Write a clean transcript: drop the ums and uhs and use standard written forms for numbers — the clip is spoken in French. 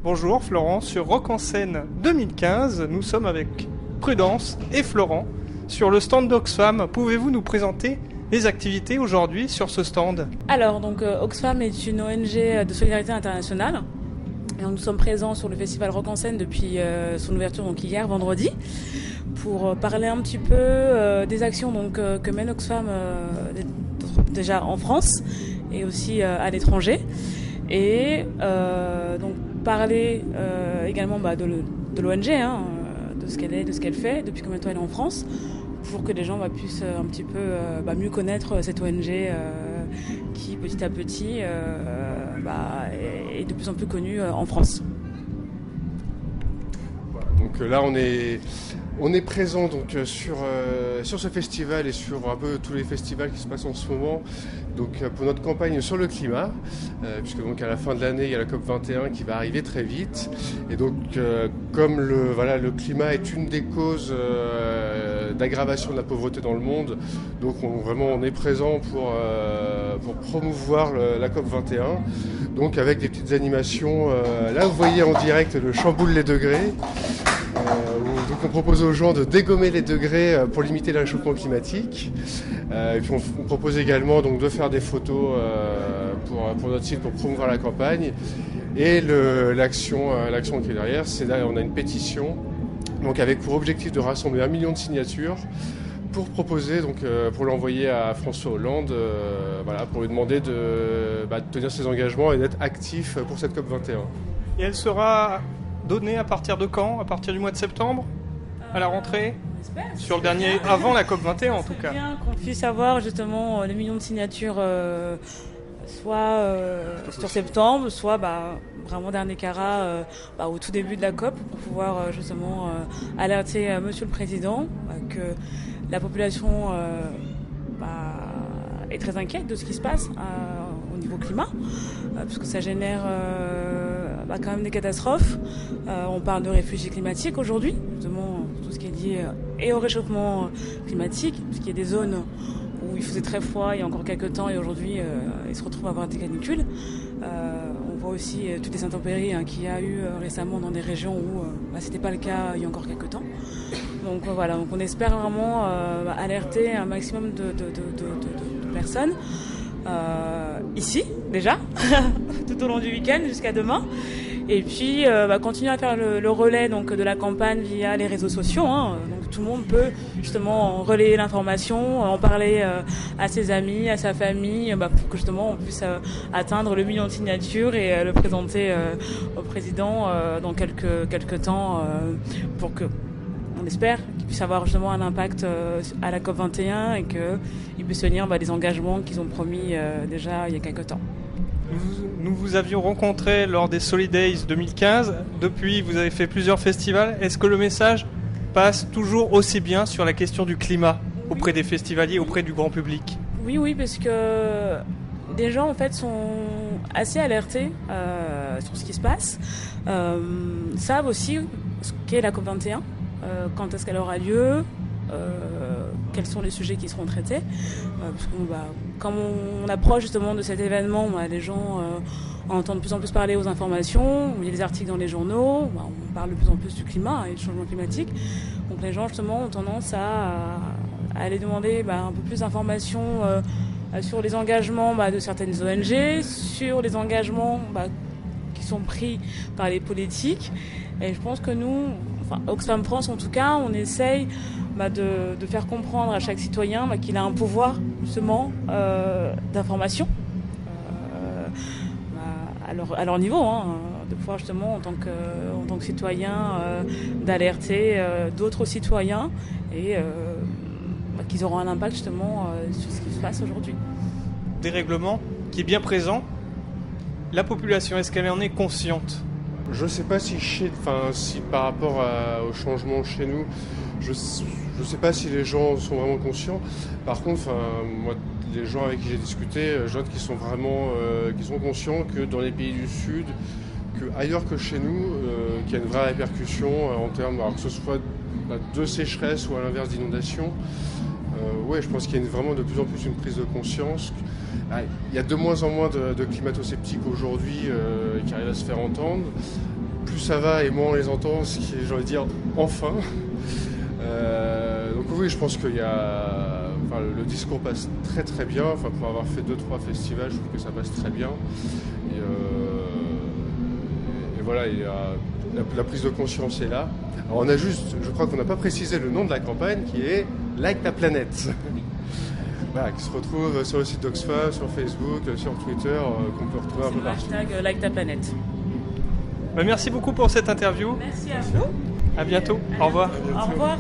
Bonjour Florent, sur Rock en Scène 2015, nous sommes avec Prudence et Florent sur le stand d'Oxfam. Pouvez-vous nous présenter les activités aujourd'hui sur ce stand? Alors, donc Oxfam est une ONG de solidarité internationale. Et nous sommes présents sur le festival Rock en Scène depuis son ouverture, donc hier, vendredi, pour parler un petit peu des actions que mène Oxfam déjà en France et aussi à l'étranger. Et donc parler également de l'ONG, de ce qu'elle est, de ce qu'elle fait, depuis combien de temps elle est en France, pour que les gens puissent un petit peu mieux connaître cette ONG qui petit à petit est de plus en plus connue en France. Voilà, donc là on est présent donc sur ce festival et sur un peu tous les festivals qui se passent en ce moment, donc pour notre campagne sur le climat, puisque donc à la fin de l'année il y a la COP21 qui va arriver très vite, et donc comme le climat est une des causes d'aggravation de la pauvreté dans le monde, donc on est présent pour promouvoir la COP21, donc avec des petites animations. Là vous voyez en direct le chamboule les degrés. Donc on propose aux gens de dégommer les degrés pour limiter le réchauffement climatique. Et puis on propose également donc de faire des photos pour notre site pour promouvoir la campagne. Et l'action qui est derrière, c'est là on a une pétition donc avec pour objectif de rassembler 1 million de signatures pour proposer pour l'envoyer à François Hollande, pour lui demander de tenir ses engagements et d'être actif pour cette COP21. Et elle sera donnée à partir de quand? À partir du mois de septembre? À la rentrée? Sur le dernier, avant la COP21 en tout cas. C'est bien qu'on puisse avoir justement les millions de signatures soit sur septembre, soit vraiment dernier carat au tout début de la COP, pour pouvoir justement alerter Monsieur le Président que la population est très inquiète de ce qui se passe au niveau climat, parce que ça génère quand même des catastrophes. On parle de réfugiés climatiques aujourd'hui, justement tout ce qui est lié et au réchauffement climatique, parce qu'il y a des zones où il faisait très froid il y a encore quelques temps et aujourd'hui ils se retrouvent à avoir des canicules. On voit aussi toutes les intempéries qu'il y a eu récemment dans des régions où c'était pas le cas il y a encore quelques temps. Donc voilà, donc on espère vraiment alerter un maximum de personnes ici déjà tout au long du week-end jusqu'à demain, et puis continuer à faire le relais donc de la campagne via les réseaux sociaux, donc tout le monde peut justement relayer l'information, en parler à ses amis, à sa famille, pour que justement on puisse atteindre le million de signatures et le présenter au président dans quelques temps, pour que on espère qu'il puisse avoir justement un impact à la COP21 et qu'il puisse tenir des engagements qu'ils ont promis déjà il y a quelques temps. Nous vous avions rencontré lors des Solidays 2015. Depuis, vous avez fait plusieurs festivals. Est-ce que le message passe toujours aussi bien sur la question du climat auprès des festivaliers, auprès du grand public? Oui, parce que des gens en fait sont assez alertés sur ce qui se passe, savent aussi ce qu'est la COP21. Quand est-ce qu'elle aura lieu, quels sont les sujets qui seront traités, parce que comme on approche justement de cet événement, les gens entendent de plus en plus parler aux informations, il y a des articles dans les journaux, on parle de plus en plus du climat et du changement climatique, donc les gens justement ont tendance à aller demander un peu plus d'informations sur les engagements de certaines ONG, sur les engagements qui sont pris par les politiques. Et je pense que nous, Oxfam France en tout cas, on essaye de faire comprendre à chaque citoyen qu'il a un pouvoir justement d'information à leur niveau, de pouvoir justement en tant que citoyen d'alerter d'autres citoyens et qu'ils auront un impact justement sur ce qui se passe aujourd'hui. Dérèglement qui est bien présent. La population, est-ce qu'elle en est consciente? Je ne sais pas si par rapport au changement chez nous, je ne sais pas si les gens sont vraiment conscients. Par contre, moi, les gens avec qui j'ai discuté, je note qu'ils sont vraiment conscients que dans les pays du Sud, que ailleurs que chez nous, qu'il y a une vraie répercussion en termes, que ce soit de sécheresse ou à l'inverse d'inondation. Je pense qu'il y a vraiment de plus en plus une prise de conscience. Il y a de moins en moins de climato-sceptiques aujourd'hui qui arrivent à se faire entendre. plus ça va et moins on les entend, ce qui est, j'ai envie de dire, enfin. Donc oui, je pense qu'il y a... Enfin, le discours passe très très bien. Enfin, pour avoir fait 2-3 festivals, je trouve que ça passe très bien. Et voilà, il y a... la prise de conscience est là. Alors on a juste, je crois qu'on n'a pas précisé le nom de la campagne qui est Like ta planète. Voilà, qui se retrouve sur le site d'Oxfam, sur Facebook, sur Twitter, qu'on peut retrouver un peu partout. Hashtag Like ta planète. Merci beaucoup pour cette interview. Merci à vous. À bientôt. Au revoir. Au revoir.